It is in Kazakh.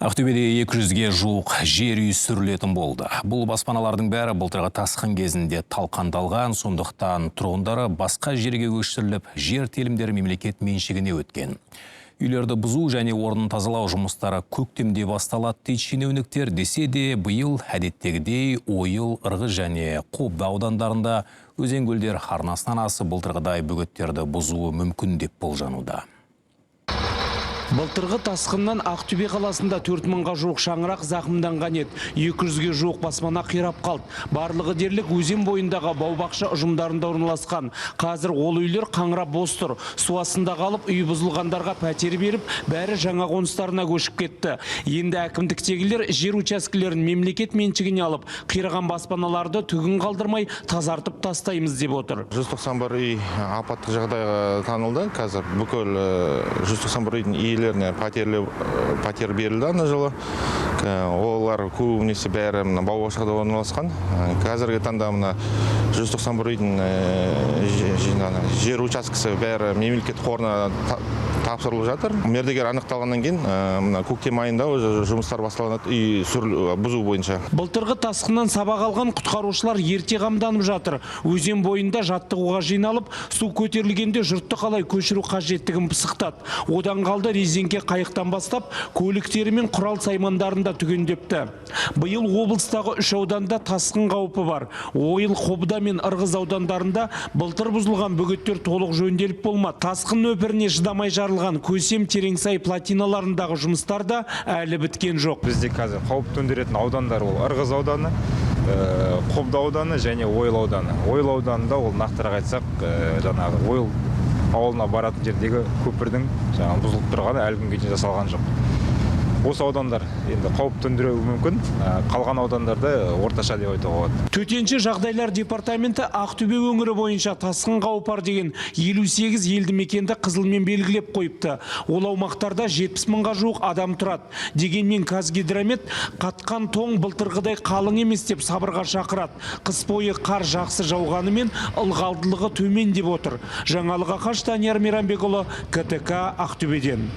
Ақтөбеде 200-ге жуық жер үй сүрілетін болды. Бұл баспаналардың бәрі былтырғы тасқын кезінде талқандалған, сондықтан тұрғындары басқа жерге көшіріліп, жер телімдері мемлекет меншігіне өткен. Үйлерді бұзу және орнын тазалау жұмыстары көктемде басталады дейді шенеуніктер, десе де биыл әдеттегідей Ойыл, Ырғыз және Қобда аудандарында өзен-көлдер арнасынан асып былтырғыдай бөгеттерді бұзуы мүмкін деп болжануда. Былтырғы тасқыннан Ақтөбе қаласында 4000-ға жуық шаңырақ зақымданған еді. 200-ге жуық баспана қирап қалды. Барлығы дерлік өзен бойындағы бау-бақша ұжымдарында орналасқан. Қазір ол үйлер қаңырап бос тұр. Су астында қалып, үй бұзылғандарға пәтер беріп, бәрі жаңа қоныстарына көшіп кетті. Енді әкімдіктегілер жер учаскелерін мемлекет меншігіне алып, қираған баспаналарды түгін қалдырмай тазартып тастаймыз деп отыр. 191 үй апаттық жағдайға танылды. Қазір бүкіл 191 үйдің иелеріне пәтер берілді ана жылы. Олар көбінесе бәрі бау-бақшада орналасқан. Қазіргі таңда 191 үйдің жер учаскесі бәрі мемлекет қорына тапсырылып жатыр. Мердігер анықталғаннан кейін көктем айында жұмыстар басталады үй бұзу бойынша. Былтырғы тасқыннан сабақ алған құтқарушылар ерте қамданып жатыр. Өзен бойында жаттығуға жиналып, су көтерілгенде жұртты қалай көшіру қажеттігін пысықтады. Одан қалды резеңке қайықтан бастап, көліктері мен құрал саймандарында түгендепті. Биыл облыстағы 3 ауданда тасқын қаупі бар. Ойыл, Қобда мен Ырғыз аудандарында былтыр бұзылған бөгеттер толық жөнделіп болмады. Тасқын нөпіріне шыдамай жарылған Көсем, Тереңсай плотиналарындағы жұмыстар да әлі біткен жоқ. Бізде қазір қауіп төндіретін аудандар ол Ырғыз ауданы, Қобда ауданы және Ойыл ауданы. Ойыл ауданында ол нақтырақ айтсақ, жаңағы Ойыл ауылына баратын жердегі көпірдің бұзылып тұрғаны әлі күнге дейін жасалған жоқ. Осы аудандар енді қауіп төндіруі мүмкін, қалған аудандарда орташа деп айтуға болады. Төтенше жағдайлар департаменті Ақтөбе өңірі бойынша тасқын қаупі бар деген 58 елді мекенді қызылмен белгілеп қойыпты. Ол аумақтарда 70 мыңға жуық адам тұрады. Дегенмен Қазгидромет қатқан тоң былтырғыдай қалың емес деп сабырға шақырады. Қыс бойы қар жақсы жауғанымен ылғалдылығы төмен деп отыр. Жаңалық Ақаш, Данияр Мейрамбекұлы, КТК, Ақтөбеден.